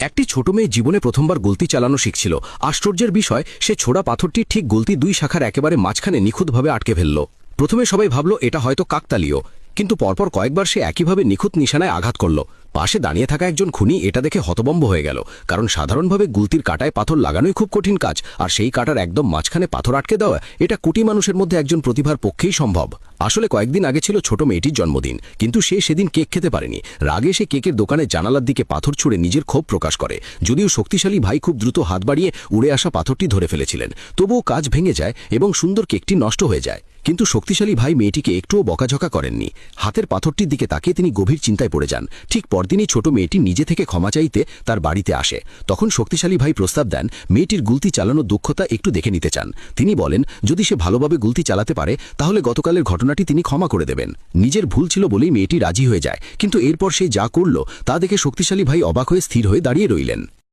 একটি ছোট মেয়ে জীবনে প্রথমবার গুলতি চালানো শিখছিল। আশ্চর্যের বিষয়, সে ছোড়া পাথরটি ঠিক গুলতি দুই শাখার একেবারে মাঝখানে নিখুঁতভাবে আটকে ফেলল। প্রথমে সবাই ভাবল এটা হয়তো কাকতালীয়, কিন্তু পরপর কয়েকবার সে একইভাবে নিখুঁত নিশানায় আঘাত করল। পাশে দাঁড়িয়ে থাকা একজন খুনি এটা দেখে হতভম্ব হয়ে গেল, কারণ সাধারণভাবে গুলতির কাঁটায় পাথর লাগানোই খুব কঠিন কাজ, আর সেই কাঁটার একদম মাঝখানে পাথর আটকে দেওয়া এটা কোটি মানুষের মধ্যে একজন প্রতিভার পক্ষেই সম্ভব। আসলে কয়েকদিন আগে ছিল ছোট মেয়েটির জন্মদিন, কিন্তু সে সেদিন কেক খেতে পারেনি। রাগে সে কেকের দোকানে জানালার দিকে পাথর ছুঁড়ে নিজের ক্ষোভ প্রকাশ করে। যদিও শক্তিশালী ভাই খুব দ্রুত হাত বাড়িয়ে উড়ে আসা পাথরটি ধরে ফেলেছিলেন, তবুও কাজ ভেঙে যায় এবং সুন্দর কেকটি নষ্ট হয়ে যায়। কিন্তু শক্তিশালী ভাই মেয়েটিকে একটুও বকাঝকা করেননি। হাতের পাথরটির দিকে তাকিয়ে তিনি গভীর চিন্তায় পড়ে যান। ঠিক পরদিনই ছোট মেয়েটি নিজে থেকে ক্ষমা চাইতে তার বাড়িতে আসে। তখন শক্তিশালী ভাই প্রস্তাব দেন মেয়েটির গুলতি চালানোর দক্ষতা একটু দেখে নিতে চান। তিনি বলেন যদি সে ভালোভাবে গুলতি চালাতে পারে তাহলে গতকালের ঘটনাটি তিনি ক্ষমা করে দেবেন। নিজের ভুল ছিল বলেই মেয়েটি রাজি হয়ে যায়, কিন্তু এরপর সে যা করল তা দেখে শক্তিশালী ভাই অবাক হয়ে স্থির হয়ে দাঁড়িয়ে রইলেন।